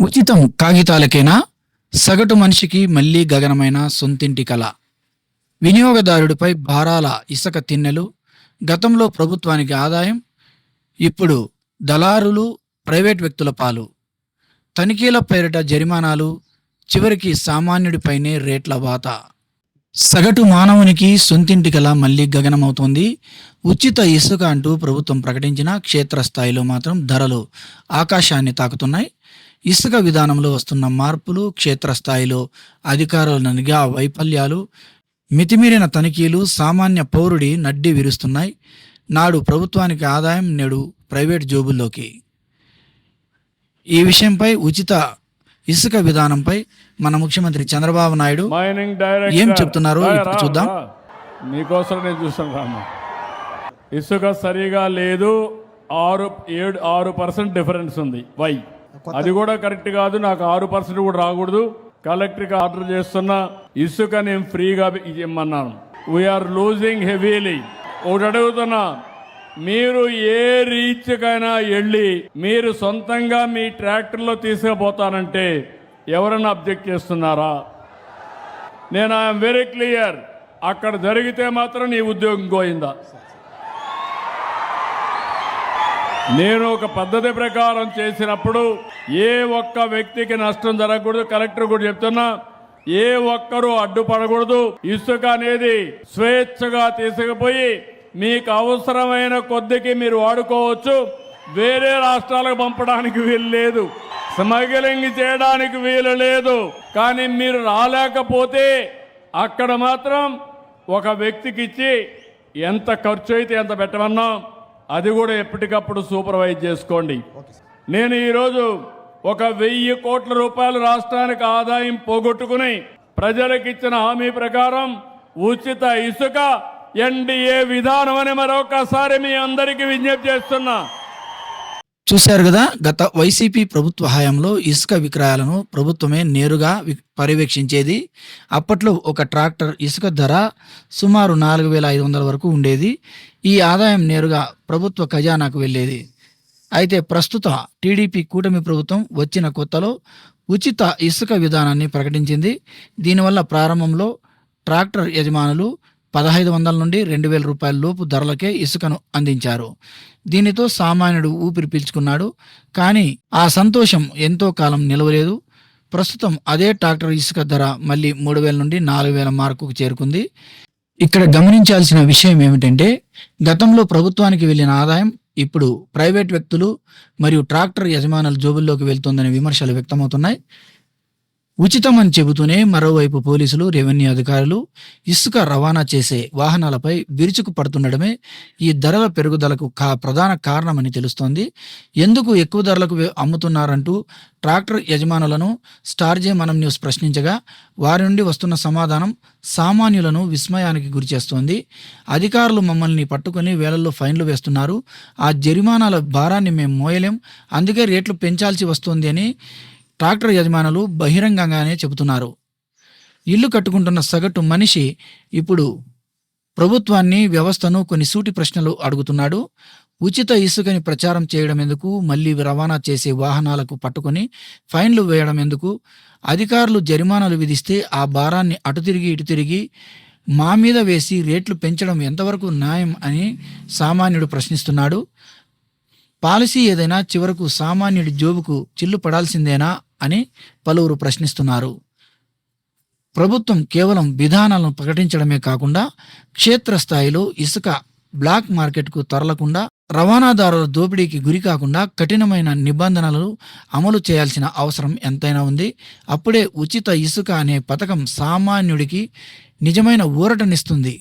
ఉచితం కాగితాలకేనా? సగటు మనిషికి మళ్లీ గగనమైన సొంతింటి కల. వినియోగదారుడిపై భారాల ఇసుక తిన్నెలు. గతంలో ప్రభుత్వానికి ఆదాయం, ఇప్పుడు దళారులు, ప్రైవేట్ వ్యక్తుల పాలు. తనిఖీల పేరిట జరిమానాలు, చివరికి సామాన్యుడిపైనే రేట్ల వాత. సగటు మానవునికి సొంతింటి కల మళ్లీ గగనమవుతోంది. ఉచిత ఇసుక అంటూ ప్రభుత్వం ప్రకటించిన క్షేత్రస్థాయిలో మాత్రం ధరలు ఆకాశాన్ని తాకుతున్నాయి. ఇసుక విధానంలో వస్తున్న మార్పులు, క్షేత్రస్థాయిలో అధికారుల నిఘా వైఫల్యాలు, మితిమీరిన తనిఖీలు సామాన్య పౌరుడి నడ్డి విరుస్తున్నాయి. నాడు ప్రభుత్వానికి ఆదాయం, నేడు ప్రైవేట్ జోబుల్లోకి. ఈ విషయంపై ఉచిత ఇసుక విధానంపై మన ముఖ్యమంత్రి చంద్రబాబు నాయుడు ఏం చెప్తున్నారో ఇప్పుడు చూద్దాం. మీకోసం నేను చూస్తున్నాను. ఇసుక సరిగా లేదు, 6% డిఫరెన్స్ ఉంది. వై అది కూడా కరెక్ట్ కాదు. నాకు 6% కూడా రాకూడదు. కలెక్టర్కి ఆర్డర్ చేస్తున్నా, ఇసుక నేను ఫ్రీగా ఇమ్మన్నాను. We are losing heavily. ఒకటి అడుగుతున్నా, మీరు ఏ రీచ్కైనా వెళ్ళి మీరు సొంతంగా మీ ట్రాక్టర్లో తీసుకుపోతానంటే ఎవరైనా అబ్జెక్ట్ చేస్తున్నారా? నేను ఐఎమ్ వెరీ క్లియర్. అక్కడ జరిగితే మాత్రం నీ ఉద్యోగం పోయిందా? నేను ఒక పద్ధతి ప్రకారం చేసినప్పుడు ఏ ఒక్క వ్యక్తికి నష్టం జరగకూడదు. కలెక్టర్ కూడా చెప్తున్నా, ఏ ఒక్కరూ అడ్డుపడకూడదు. ఇసుక అనేది స్వేచ్ఛగా తీసుకుపోయి మీకు అవసరమైన కొద్దికి మీరు వాడుకోవచ్చు. వేరే రాష్ట్రాలకు పంపడానికి వీలు లేదు, స్మగ్లింగ్ చేయడానికి వీలు లేదు. కానీ మీరు రాలేకపోతే అక్కడ మాత్రం ఒక వ్యక్తికి ఇచ్చి ఎంత ఖర్చు అయితే ఎంత పెట్టమన్నాం అది కూడా ఎప్పటికప్పుడు సూపర్వైజ్ చేసుకోండి. నేను ఈరోజు 1,000 కోట్ల రూపాయలు రాష్ట్రానికి ఆదాయం పోగొట్టుకుని ప్రజలకు ఇచ్చిన హామీ ప్రకారం ఉచిత ఇసుక ఎన్డీఏ విధానం అని మరొకసారి మీ అందరికీ విజ్ఞప్తి చేస్తున్నా. చూశారు కదా, గత వైసీపీ ప్రభుత్వ హయాంలో ఇసుక విక్రయాలను ప్రభుత్వమే నేరుగా పర్యవేక్షించేది. అప్పట్లో ఒక ట్రాక్టర్ ఇసుక ధర సుమారు 4,500 వరకు ఉండేది. ఈ ఆదాయం నేరుగా ప్రభుత్వ ఖజానాకు వెళ్ళేది. అయితే ప్రస్తుత టీడీపీ కూటమి ప్రభుత్వం వచ్చిన కొత్తలో ఉచిత ఇసుక విధానాన్ని ప్రకటించింది. దీనివల్ల ప్రారంభంలో ట్రాక్టర్ యజమానులు 1,500 నుండి 2,000 రూపాయల లోపు ధరలకే ఇసుకను అందించారు. దీనితో సామాన్యుడు ఊపిరి పీల్చుకున్నాడు. కానీ ఆ సంతోషం ఎంతో కాలం నిలవలేదు. ప్రస్తుతం అదే ట్రాక్టర్ ఇసుక ధర మళ్ళీ 3,000 నుండి 4,000 మార్కుకు చేరుకుంది. ఇక్కడ గమనించాల్సిన విషయం ఏమిటంటే, గతంలో ప్రభుత్వానికి వెళ్ళిన ఆదాయం ఇప్పుడు ప్రైవేట్ వ్యక్తులు మరియు ట్రాక్టర్ యజమానుల జోబుల్లోకి వెళ్తుందనే విమర్శలు వ్యక్తమవుతున్నాయి. ఉచితం అని చెబుతూనే మరోవైపు పోలీసులు, రెవెన్యూ అధికారులు ఇసుక రవాణా చేసే వాహనాలపై విరుచుకు పడుతుండడమే ఈ ధరల పెరుగుదలకు ప్రధాన కారణమని తెలుస్తోంది. ఎందుకు ఎక్కువ ధరలకు అమ్ముతున్నారంటూ ట్రాక్టర్ యజమానులను స్టార్ జే మనం న్యూస్ ప్రశ్నించగా వారి నుండి వస్తున్న సమాధానం సామాన్యులను విస్మయానికి గురిచేస్తోంది. అధికారులు మమ్మల్ని పట్టుకొని వేలల్లో ఫైన్లు వేస్తున్నారు, ఆ జరిమానాల భారాన్ని మేము మోయలేం, అందుకే రేట్లు పెంచాల్సి వస్తుంది అని ట్రాక్టర్ యజమానులు బహిరంగంగానే చెబుతున్నారు. ఇల్లు కట్టుకుంటున్న సగటు మనిషి ఇప్పుడు ప్రభుత్వాన్ని, వ్యవస్థను కొన్ని సూటి ప్రశ్నలు అడుగుతున్నాడు. ఉచిత ఇసుకని ప్రచారం చేయడం ఎందుకు? మళ్ళీ రవాణా చేసే వాహనాలకు పట్టుకొని ఫైన్లు వేయడం ఎందుకు? అధికారులు జరిమానాలు విధిస్తే ఆ భారాన్ని అటు తిరిగి ఇటు తిరిగి మా మీద వేసి రేట్లు పెంచడం ఎంతవరకు న్యాయం అని సామాన్యుడు ప్రశ్నిస్తున్నాడు. పాలసీ ఏదైనా చివరకు సామాన్యుడి జోబుకు చిల్లు పడాల్సిందేనా అని పలువురు ప్రశ్నిస్తున్నారు. ప్రభుత్వం కేవలం విధానాలను ప్రకటించడమే కాకుండా క్షేత్రస్థాయిలో ఇసుక బ్లాక్ మార్కెట్కు తరలకుండా, రవాణాదారుల దోపిడీకి గురి కాకుండా కఠినమైన నిబంధనలు అమలు చేయాల్సిన అవసరం ఎంతైనా ఉంది. అప్పుడే ఉచిత ఇసుక అనే పథకం సామాన్యుడికి నిజమైన ఊరటనిస్తుంది.